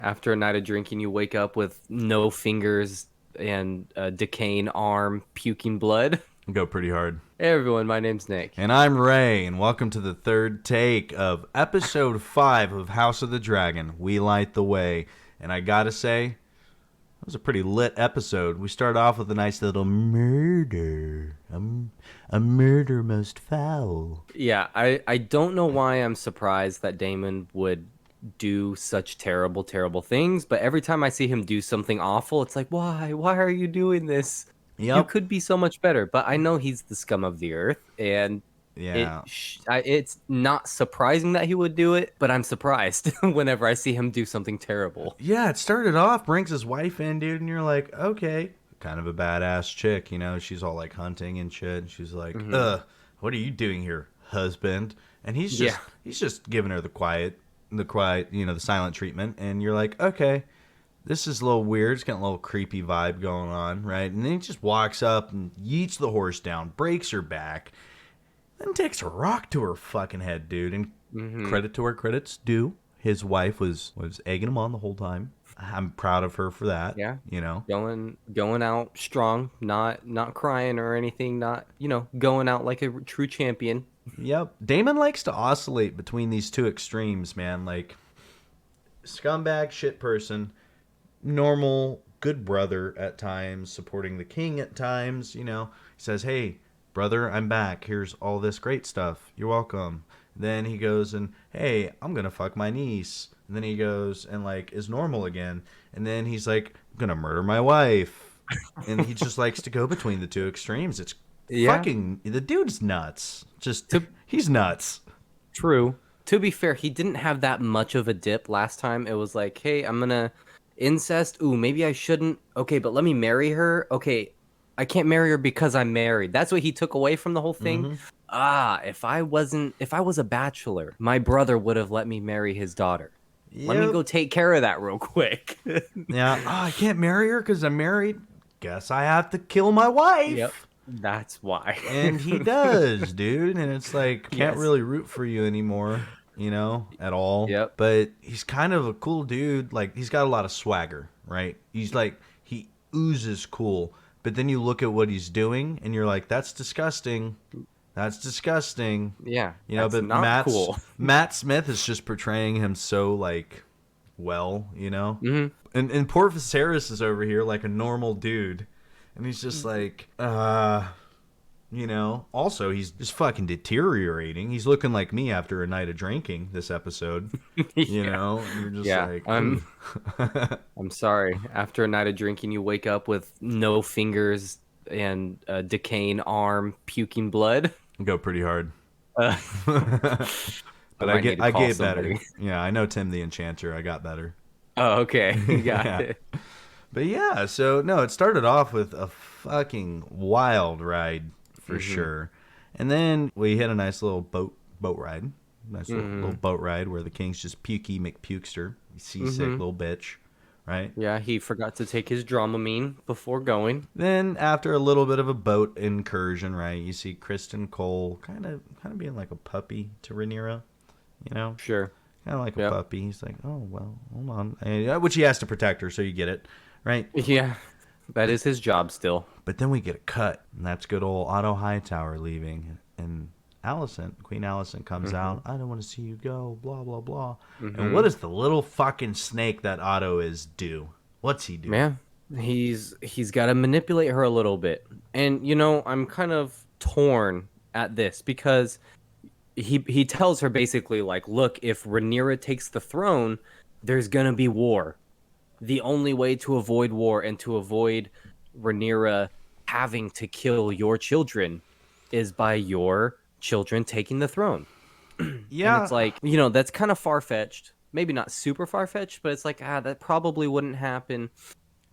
After a night of drinking, you wake up with no fingers and a decaying arm, puking blood. Go pretty hard. Hey everyone, my name's Nick. And I'm Ray, and welcome to the third take of episode 5 of House of the Dragon, We Light the Way. And I gotta say, it was a pretty lit episode. We started off with a nice little murder. A murder most foul. Yeah, I don't know why I'm surprised that Damon would do such terrible, terrible things, but every time I see him do something awful, it's like, why? Why are you doing this? You Yep. could be so much better. But I know he's the scum of the earth, and Yeah. it's not surprising that he would do it, but I'm surprised whenever I see him do something terrible. Yeah, it started off, brings his wife in, dude, and you're like, okay. Kind of a badass chick, you know? She's all like hunting and shit. And she's like, what are you doing here, husband? And he's just giving her the quiet, the silent treatment. And you're like, okay, this is a little weird. It's got a little creepy vibe going on, right? And then he just walks up and yeets the horse down, breaks her back, then takes a rock to her fucking head, dude. And credit to her credit's due. His wife was egging him on the whole time. I'm proud of her for that. Yeah. You know? Going out strong, not crying or anything, not, going out like a true champion. Yep. Damon likes to oscillate between these two extremes, man. Like, scumbag shit person, normal good brother at times, supporting the king at times, you know. He says, hey, brother, I'm back. Here's all this great stuff. You're welcome. Then he goes and, hey, I'm going to fuck my niece. And then he goes and, like, is normal again. And then he's like, I'm going to murder my wife. And he just likes to go between the two extremes. It's fucking, the dude's nuts. He's nuts. True. To be fair, he didn't have that much of a dip last time. It was like, hey, I'm gonna incest. Ooh, maybe I shouldn't. Okay, but let me marry her. Okay, I can't marry her because I'm married. That's what he took away from the whole thing. If I was a bachelor, my brother would have let me marry his daughter. Let me go take care of that real quick. Yeah. Oh, I can't marry her because I'm married. Guess I have to kill my wife. Yep. That's why. And he does, dude. And it's like, can't Yes. really root for you anymore, at all. Yep. But he's kind of a cool dude. Like, he's got a lot of swagger, right? He's like, he oozes cool. But then you look at what he's doing and you're like, that's disgusting. That's disgusting. Yeah. But not cool. Matt Smith is just portraying him so, like, well, Mm-hmm. And poor Viserys is over here like a normal dude. And he's just like, also he's just fucking deteriorating. He's looking like me after a night of drinking this episode, you know? And you're just like, I'm sorry. After a night of drinking, you wake up with no fingers and a decaying arm, puking blood. go pretty hard. Uh, But I I might need to get call better. somebody. Yeah, I know Tim the Enchanter. I got better. Oh, okay. Got Yeah. it. But yeah, so no, it started off with a fucking wild ride for sure. And then we hit a nice little boat ride. Nice little boat ride where the king's just pukey McPukester. Seasick little bitch. Right? Yeah, he forgot to take his Dramamine before going. Then after a little bit of a boat incursion, right, you see Kristen Cole kind of being like a puppy to Rhaenyra, Sure. kind of like a puppy. He's like, oh well, hold on, which he has to protect her, so you get it, right? Yeah, that is his job still. But then we get a cut, and that's good old Otto Hightower leaving, and Queen Allison comes out. I don't want to see you go, blah blah blah. And what does the little fucking snake that Otto is do? What's he do? Man, he's got to manipulate her a little bit. And, I'm kind of torn at this because he tells her basically, like, look, if Rhaenyra takes the throne, there's going to be war. The only way to avoid war and to avoid Rhaenyra having to kill your children is by your children taking the throne. Yeah, And it's like, that's kind of far-fetched. Maybe not super far-fetched, but it's like, that probably wouldn't happen.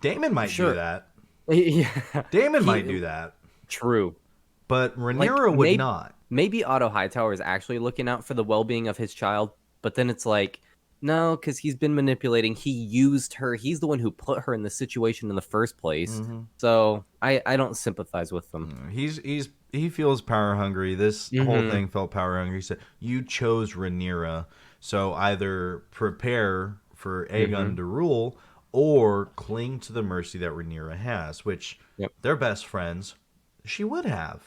Damon might Sure. do that. Yeah. Damon might do that, True. but Rhaenyra would not. Maybe Otto Hightower is actually looking out for the well-being of his child, but then it's like, no, because he's been manipulating. He used her. He's the one who put her in the situation in the first place. So I don't sympathize with them. He feels power hungry. This whole thing felt power hungry. He said, you chose Rhaenyra, so either prepare for Mm-hmm. Aegon to rule, or cling to the mercy that Rhaenyra has, which Yep. they're best friends. She would have.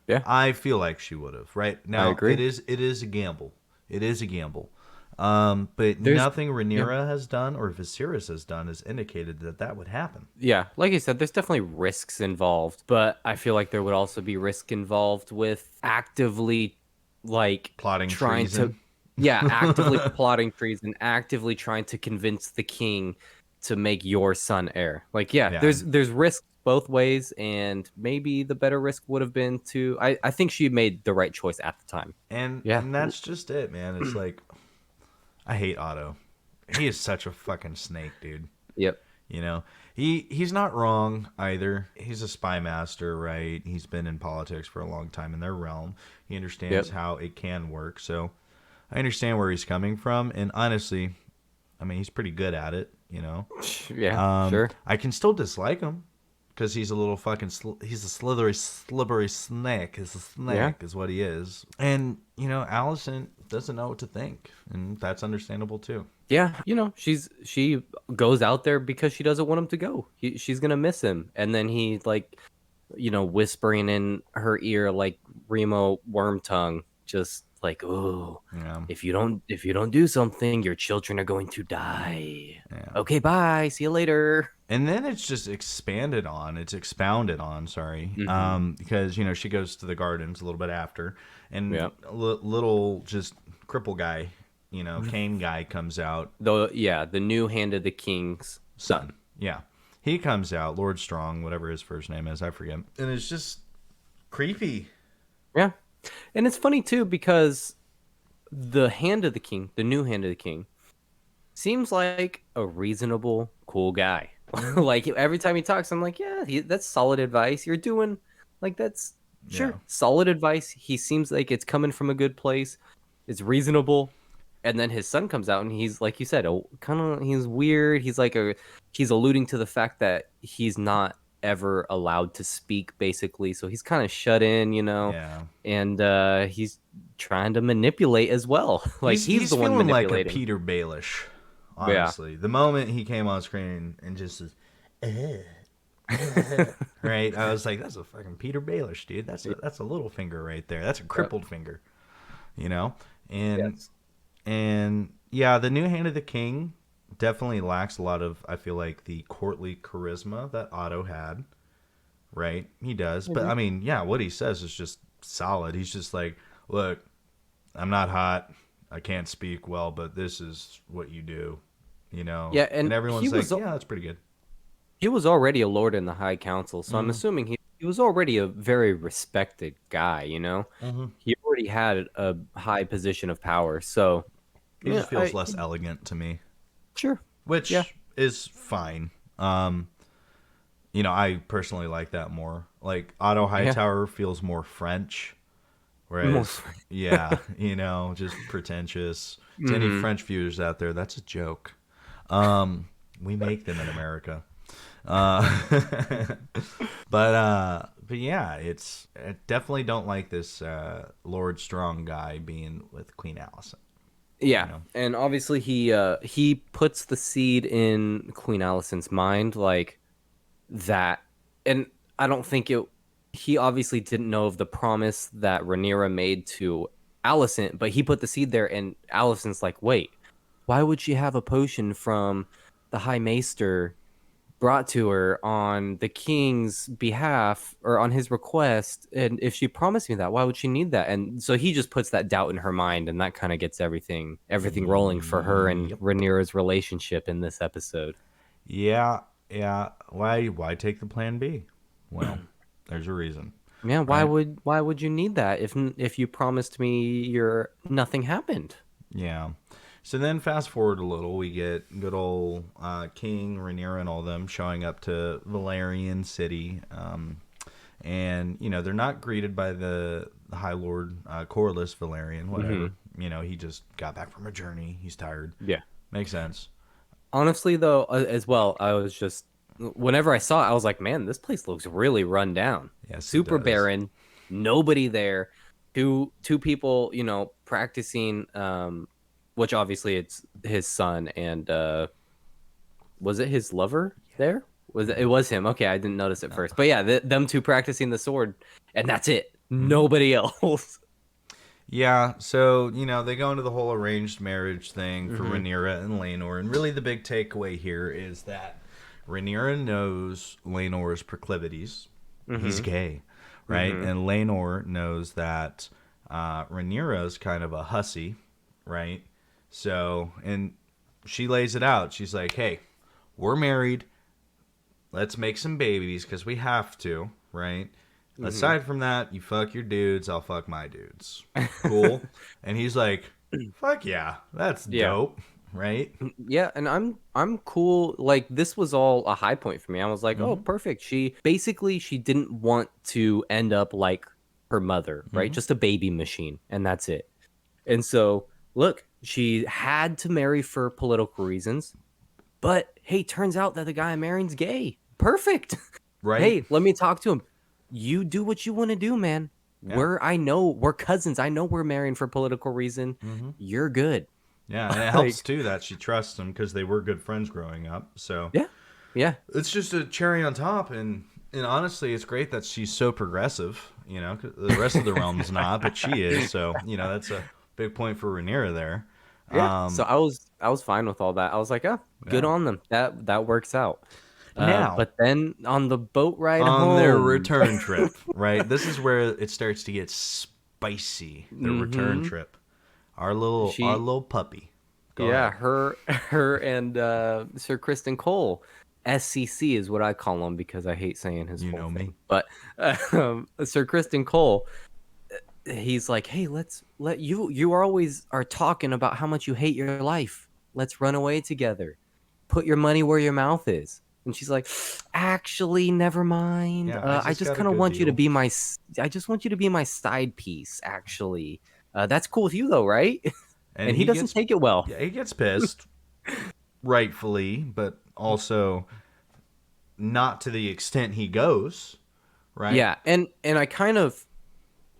Yeah, I feel like she would have. Right I now, agree. it is a gamble. It is a gamble. But There's nothing yeah. Rhaenyra has done or Viserys has done has indicated that that would happen. Yeah, like you said, there's definitely risks involved, but I feel like there would also be risk involved with actively, like, Plotting trying to, treason. yeah, actively plotting treason, actively trying to convince the king to make your son heir. Like, yeah, Yeah. there's risks both ways, and maybe the better risk would have been to. I think she made the right choice at the time. Yeah. And that's just it, man. It's like I hate Otto. He is such a fucking snake, dude. Yep. You know, he's not wrong either. He's a spy master, right? He's been in politics for a long time in their realm. He understands Yep. how it can work. So I understand where he's coming from, and honestly, I mean, he's pretty good at it. You know, Yeah. Sure. I can still dislike him because he's a little fucking he's a slithery, slippery snake. He's a Yeah. snake, is what he is. And you know, Allison doesn't know what to think, and that's understandable too. Yeah, she goes out there because she doesn't want him to go. She's gonna miss him, and then he like, whispering in her ear like Remo Wormtongue, just like, "Oh, Yeah, if you don't do something, your children are going to die." yeah. Okay, bye. See you later. And then it's just expanded on. It's expounded on. Sorry, Mm-hmm. because you know she goes to the gardens a little bit after, and Yeah. a little just cripple guy, you know, Kane guy comes out. The new hand of the king's Son, son. yeah, he comes out. Lord Strong, whatever his first name is, I forget. And it's just creepy. Yeah, and it's funny too because the hand of the king, the new hand of the king, seems like a reasonable, cool guy. Hmm. Like every time he talks, I'm like, yeah, that's solid advice. You're doing like that's Yeah, sure solid advice. He seems like it's coming from a good place. It's reasonable. And then his son comes out and he's like you said, kind of he's weird. He's alluding to the fact that he's not ever allowed to speak basically. So he's kind of shut in. yeah. And he's trying to manipulate as well. Like he's He's the one feeling like a manipulating. Peter Baelish, Yeah. honestly. The moment he came on screen and just says, right, I was like, that's a fucking Peter Baelish, dude. That's a little finger right there. That's a Yep. crippled finger, you know. And Yes. and yeah, the new Hand of the King definitely lacks a lot of, I feel like, the courtly charisma that Otto had. Right, he does. I But I agree. mean, yeah, what he says is just solid. He's just like, look, I'm not hot. I can't speak well, but this is what you do, you know? Yeah, And and he everyone's was like, yeah, that's pretty good. he was already a lord in the High Council, so I'm Mm-hmm. assuming he was already a very respected guy. Mm-hmm. He already had a high position of power. So, He yeah, just feels less elegant to me, sure. Yeah. which is fine. You know, I personally like that more. Like, Otto Yeah. Hightower feels more French, whereas, Most. yeah, you know, just pretentious. To any Hmm. French viewers out there, that's a joke. Um, we make them in America. Uh, but yeah, I definitely don't like this Lord Strong guy being with Queen Allison. You Yeah, know, and obviously he puts the seed in Queen Alicent's mind like that, and I don't think it. He obviously didn't know of the promise that Rhaenyra made to Alicent, but he put the seed there, and Alicent's like, "Wait, why would she have a potion from the High Maester brought to her on the king's behalf or on his request? And if she promised me that, why would she need that?" And so he just puts that doubt in her mind, and that kind of gets everything rolling for her and yep, Rhaenyra's relationship in this episode. yeah, yeah. Why take the Plan B? Well, there's a reason, Yeah, why right? would why would you need that if you promised me your nothing happened? Yeah. So then, fast forward a little, we get good old King Rhaenyra and all them showing up to Valerian City. And you know they're not greeted by the High Lord Corlys Valerian, Hmm. whatever. You know he just got back from a journey. He's tired. Yeah. Makes sense. Honestly, though, as well, I was just whenever I saw it, I was like, man, this place looks really run down. Yes, it Super does. barren, nobody there. Two people, practicing which obviously it's his son and was it his lover there? It was him? Okay, I didn't notice at first, but yeah, them two practicing the sword, and that's it. Nobody else. Yeah, so, they go into the whole arranged marriage thing for Rhaenyra and Laenor, and really the big takeaway here is that Rhaenyra knows Laenor's proclivities. He's gay, right? And Laenor knows that Rhaenyra's kind of a hussy, right? So, and she lays it out. She's like, hey, we're married. Let's make some babies because we have to, right? Aside from that, you fuck your dudes, I'll fuck my dudes. Cool. And he's like, fuck yeah, that's dope, right? Yeah, and I'm cool. Like this was all a high point for me. I was like, oh, perfect. She didn't want to end up like her mother, right? Just a baby machine, and that's it. And so, look, she had to marry for political reasons, but hey, turns out that the guy I'm marrying's gay. Perfect. Right? Hey, let me talk to him. You do what you want to do, man. Yeah. We're cousins. I know we're marrying for political reason. You're good. Yeah, and it helps too that she trusts him because they were good friends growing up. So yeah, it's just a cherry on top, and honestly, it's great that she's so progressive. 'Cause the rest of the realm's not, but she is. So that's a big point for Rhaenyra there. Yeah. So I was fine with all that. I was like, oh, good on them. That works out. Now, but then on the boat ride on home, their return trip, right? This is where it starts to get spicy. Their return trip. Our little puppy. Go ahead. her and Sir Kristen Cole, SCC is what I call him because I hate saying his full name. But Sir Kristen Cole, he's like, hey, let you are talking about how much you hate your life. Let's run away together. Put your money where your mouth is. And she's like, actually, never mind. Yeah, I just kind of want you to be I just want you to be my side piece. Actually, that's cool with you though, right? And he doesn't take it well. Yeah, he gets pissed, rightfully, but also not to the extent he goes, right? Yeah, and I kind of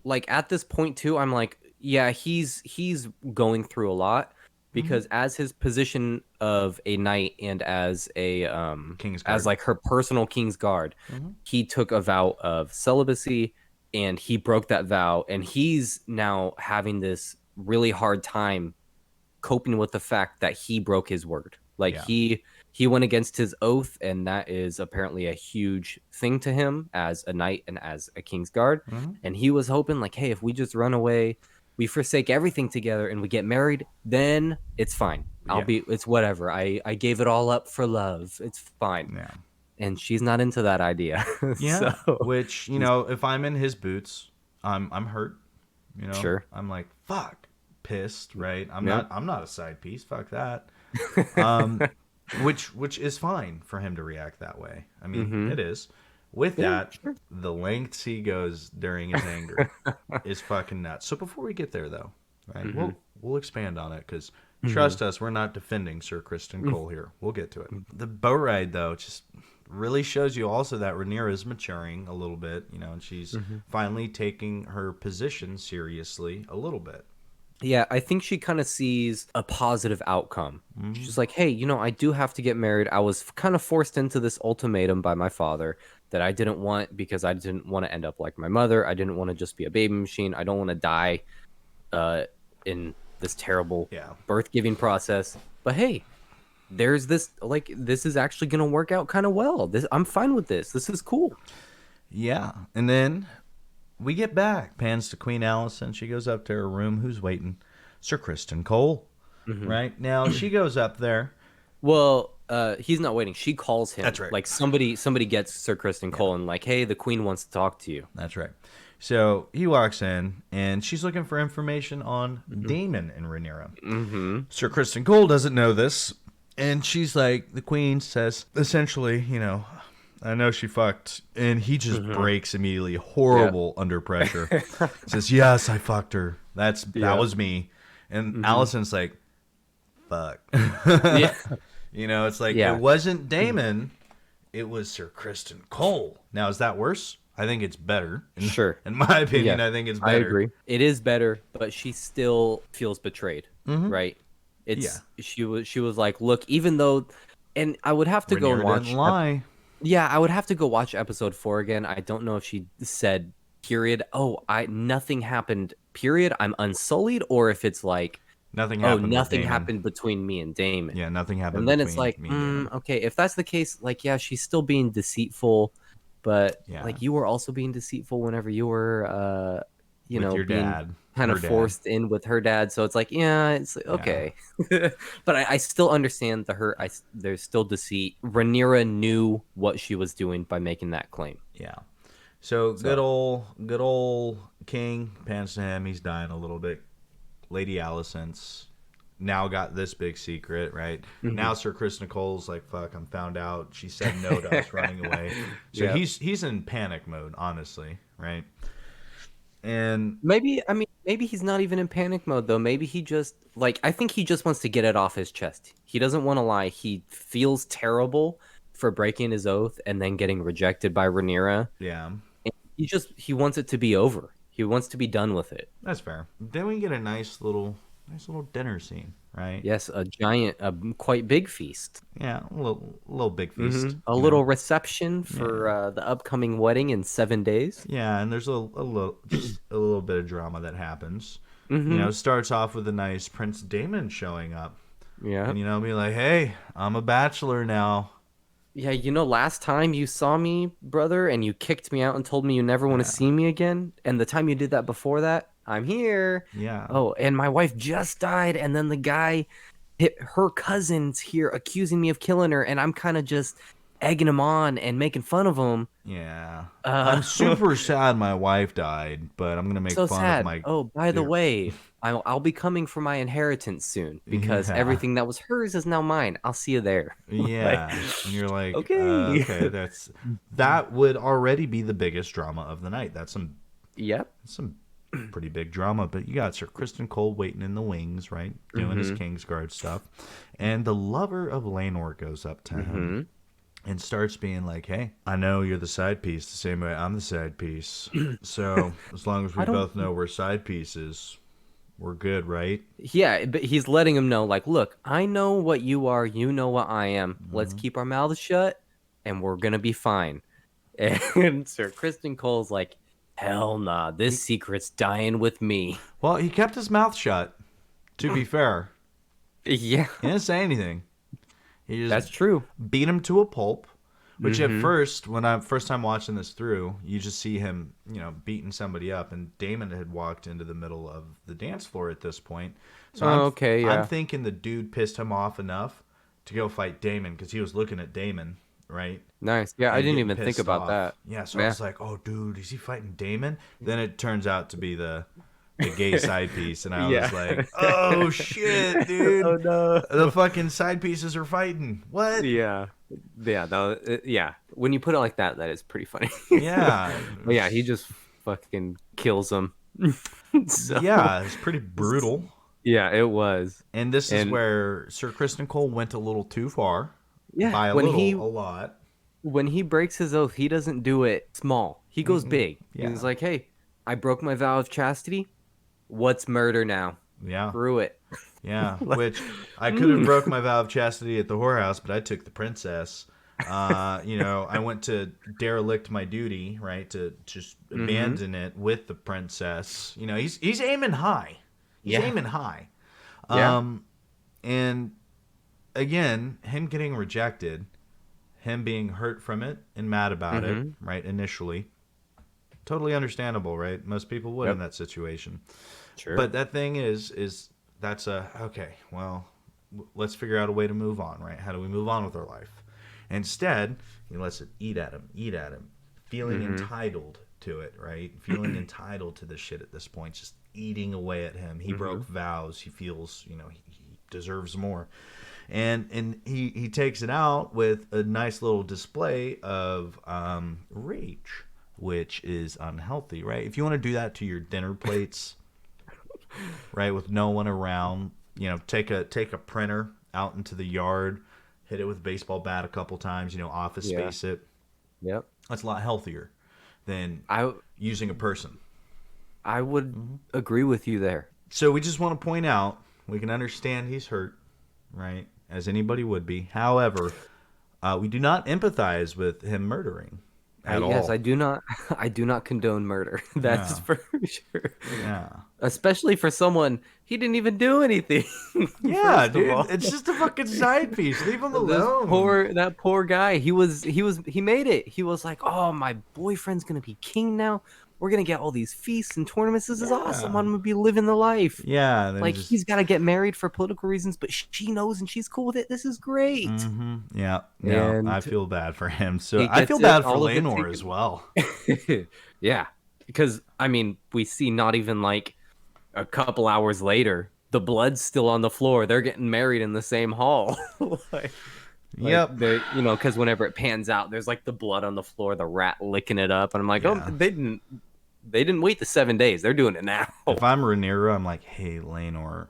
like at this point too. I'm like, yeah, he's going through a lot. Because as his position of a knight and as a King's Guard. as like her personal King's Guard, he took a vow of celibacy and he broke that vow, and he's now having this really hard time coping with the fact that he broke his word. Like he went against his oath, and that is apparently a huge thing to him as a knight and as a King's Guard. And he was hoping like, hey, if we just run away, we forsake everything together and we get married, then it's fine. It's whatever. I gave it all up for love. It's fine. Yeah. And she's not into that idea. Yeah. So, which, if I'm in his boots, I'm hurt. Sure. I'm like, fuck, pissed, right? I'm not a side piece. Fuck that. Which is fine for him to react that way. I mean, it is. With that, the lengths he goes during his anger is fucking nuts. So before we get there, though, right, we'll expand on it because trust us, we're not defending Sir Kristen Cole here. We'll get to it. The boat ride, though, just really shows you also that Rhaenyra is maturing a little bit, and she's finally taking her position seriously a little bit. Yeah, I think she kind of sees a positive outcome. She's like, hey, I do have to get married. I was kind of forced into this ultimatum by my father that I didn't want because I didn't want to end up like my mother. I didn't want to just be a baby machine. I don't want to die in this terrible birth-giving process. But hey, there's this, like, this is actually going to work out kind of well. I'm fine with this. This is cool. Yeah, and then we get back. Pans to Queen Allison. She goes up to her room. Who's waiting? Sir Kristen Cole. Right? Now, she goes up there. Well, he's not waiting. She calls him. That's right. Like somebody gets Sir Kristen Cole and like, hey, the queen wants to talk to you. That's right. So he walks in and she's looking for information on Daemon and Rhaenyra. Sir Kristen Cole doesn't know this. And she's like, the queen says, essentially, I know she fucked. And he just breaks immediately, horrible under pressure. Says, yes, I fucked her. That was me. And Allison's like, fuck. It's like, it wasn't Daemon, it was Sir Kristen Cole. Now, is that worse? I think it's better. Sure. In my opinion, I think it's better. I agree. It is better, but she still feels betrayed, right? Yeah. She was like, look, even though, and I would have to go and Rhaenyra didn't watch. lie. Yeah, I would have to go watch episode 4 again. I don't know if she said period. Oh, I nothing happened. Period. I'm unsullied, or if it's like, Nothing oh, happened with nothing Damon. happened between me and Damon. Yeah, nothing happened And then it's between like, me and Damon. okay, if that's the case, like, yeah, she's still being deceitful, but Yeah. like you were also being deceitful whenever you were, With your being dad. kind Her of dad. forced in with her dad. So it's like, yeah, it's like, Yeah. okay, but I still understand the hurt. There's still deceit. Rhaenyra knew what she was doing by making that claim. Yeah. So So, good old King pans to him. He's dying a little bit. Lady Alicent's now got this big secret, right? mhm. Now Sir Kristen Cole's like, "Fuck, I'm found out." She said no to us running away. So Yep. he's in panic mode, honestly, right? And Maybe, I mean, maybe he's not even in panic mode though. Maybe he just like I think he just wants to get it off his chest. He doesn't want to lie. He feels terrible for breaking his oath and then getting rejected by Rhaenyra. yeah, And he wants it to be over. He wants to be done with it. that's fair. Then we get a nice little dinner scene, right? Yes, a quite big feast. Yeah, little big feast, A you know. little reception Yeah. for the upcoming wedding in 7 days. Yeah, and there's a little just a little bit of drama that happens. You Mm-hmm. know, starts off with a nice Prince Damon showing up, Yeah. and be like, "Hey, I'm a bachelor now." Yeah, last time you saw me, brother, and you kicked me out and told me you never want to Yeah, see me again, and the time you did that before that, I'm here. yeah, Oh, and my wife just died, and then the guy hit her cousin's here accusing me of killing her, and I'm kind of just egging him on and making fun of him. yeah. Uh, I'm super sad my wife died, but I'm gonna make so fun of sad. my. Oh, by the dear- way, I'll be coming for my inheritance soon because Yeah, everything that was hers is now mine. I'll see you there. Like, yeah, and you're like, okay. okay, that would already be the biggest drama of the night. That's Yep. some pretty big drama, but you got Sir Kristen Cole waiting in the wings, right, doing his Mm-hmm. Kingsguard stuff, and the lover of Laenor goes up to him Mm-hmm. and starts being like, "Hey, I know you're the side piece the same way I'm the side piece, so as long as we I don't. both know we're side pieces, we're good, right?" Yeah, but he's letting him know, like, look, I know what you are, you know what I am. Let's Mhm. keep our mouths shut, and we're gonna be fine. And Sir Kristen Cole's like, hell nah, this secret's dying with me. Well, he kept his mouth shut. To be fair, Yeah, he didn't say anything. He just that's true. beat him to a pulp. Which at Mm-hmm. first, when I first time watching this through, you just see him, beating somebody up, and Damon had walked into the middle of the dance floor at this point. So Okay, I'm yeah, thinking the dude pissed him off enough to go fight Damon because he was looking at Damon, right, nice. Yeah, I and didn't getting even think pissed about off. that. Yeah, so I Yeah. was like, oh, dude, is he fighting Damon? Then it turns out to be the gay side piece, and I Yeah. was like, oh shit, dude, Oh no. the fucking side pieces are fighting. What? Yeah. Yeah, no, yeah. When you put it like that, that is pretty funny. Yeah. But yeah, he just fucking kills him. So, Yeah, it's pretty brutal. yeah, it was. And this is And where Sir Kristen Cole went a little too far. yeah, By a little, a lot. when he breaks his oath, he doesn't do it small. He goes big. Yeah. He's like, "Hey, I broke my vow of chastity. What's murder now? Yeah. Screw it." Yeah. Like, Which I could have broke my vow of chastity at the whorehouse, but I took the princess. I went to derelict my duty, right? To just mm-hmm. abandon it with the princess. He's aiming high. He's Yeah. aiming high. Yeah. And again, him getting rejected, him being hurt from it and mad about it, Mm-hmm. right? Initially, totally understandable, right? Most people would in Yep. that situation. Sure. But that thing is that's okay. Well, let's figure out a way to move on, right? How do we move on with our life? Instead, he lets it eat at him, feeling entitled to it, right? Feeling entitled to this shit at this point, just eating away at him. He broke vows. He feels, he deserves more. And he takes it out with a nice little display of rage, which is unhealthy, right? If you want to do that to your dinner plates, right, with no one around, take a printer out into the yard, hit it with a baseball bat a couple times, office Yeah. space it. Yep. That's a lot healthier than I using a person. I would agree with you there. So we just want to point out We can understand he's hurt, right? As anybody would be. However, we do not empathize with him murdering at all. Yes, I do not. I do not condone murder. That's for sure. Yeah. Especially for someone he didn't even do anything. Yeah, dude. It's just a fucking side piece. Leave him alone. That poor guy. He made it. He was like, "Oh, my boyfriend's gonna be king now. We're gonna get all these feasts and tournaments. This is awesome. I'm gonna be living the life." Yeah. Like he's got to get married for political reasons, but she knows and she's cool with it. This is great. Mm-hmm. Yeah. Yeah. And I feel bad for him. So I feel bad for Rhaenyra as well. Yeah, because I mean, we see not even like a couple hours later, the blood's still on the floor. They're getting married in the same hall. Yep. Because whenever it pans out, there's like the blood on the floor, the rat licking it up, and I'm like, oh, they didn't wait the 7 days. They're doing it now. If I'm Rhaenyra, I'm like, hey, Rhaenyra,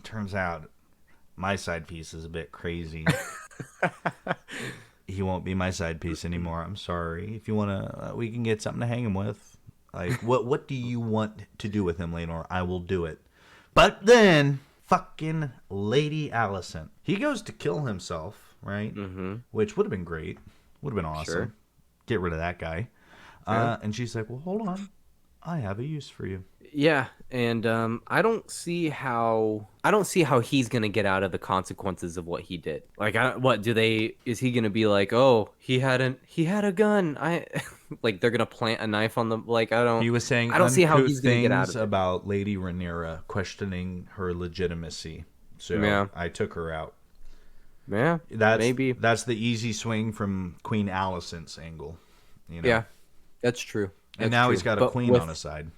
turns out my side piece is a bit crazy. He won't be my side piece anymore. I'm sorry. If you wanna, we can get something to hang him with. Like, what do you want to do with him, Rhaenyra? I will do it. But then, fucking Lady Allison, he goes to kill himself, right? Mm-hmm. Which would have been great. Would have been awesome. Sure. Get rid of that guy. Yeah. And she's like, well, hold on. I have a use for you. Yeah, and I don't see how he's gonna get out of the consequences of what he did. Like, is he gonna be like, oh, he had a gun? Like they're gonna plant a knife on the He was saying I don't see how he's gonna get out of it. About Lady Rhaenyra, questioning her legitimacy. So I took her out. Yeah, that's the easy swing from Queen Alicent's angle. Yeah, that's true. And now he's got a queen on his side.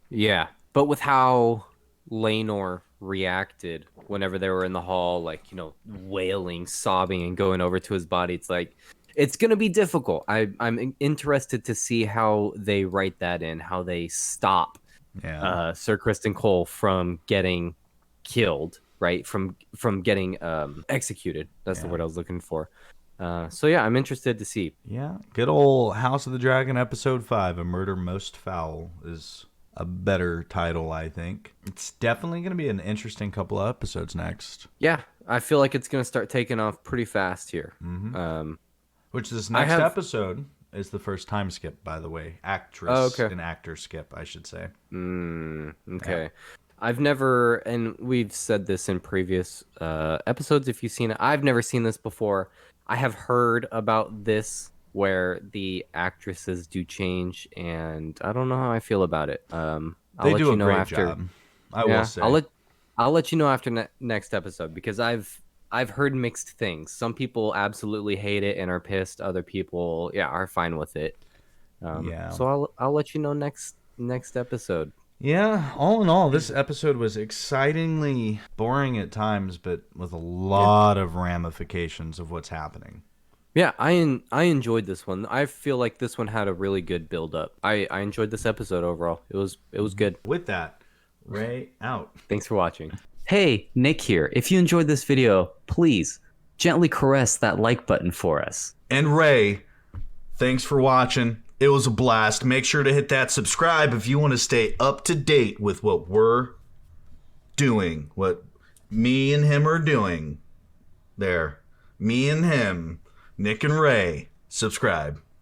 Yeah, but with how Rhaenyra reacted whenever they were in the hall, like, wailing, sobbing, and going over to his body, it's like, it's going to be difficult. I'm interested to see how they write that in, how they stop Sir Kristen Cole from getting killed, right? From getting executed. That's the word I was looking for. So yeah, I'm interested to see. Yeah, good old House of the Dragon episode 5, A Murder Most Foul, is a better title, I think. It's definitely going to be an interesting couple of episodes next. Yeah, I feel like it's going to start taking off pretty fast here. Mm-hmm. Which this next episode is the first time skip, by the way. Actress and actor skip, I should say. Okay. Yeah. I've never, and we've said this in previous episodes if you've seen it, I've never seen this before. I have heard about this where the actresses do change, and I don't know how I feel about it. I'll let you know after. Job. I will say. I'll let you know after next episode, because I've heard mixed things. Some people absolutely hate it and are pissed. Other people, are fine with it. So I'll let you know next episode. Yeah, all in all, this episode was excitingly boring at times, but with a lot of ramifications of what's happening. Yeah, I enjoyed this one. I feel like this one had a really good build-up. I enjoyed this episode overall. It was good. With that, Ray out. Thanks for watching. Hey, Nick here. If you enjoyed this video, please gently caress that like button for us. And Ray, thanks for watching. It was a blast. Make sure to hit that subscribe if you want to stay up to date with what we're doing, what me and him are doing. There. Me and him. Nick and Ray. Subscribe.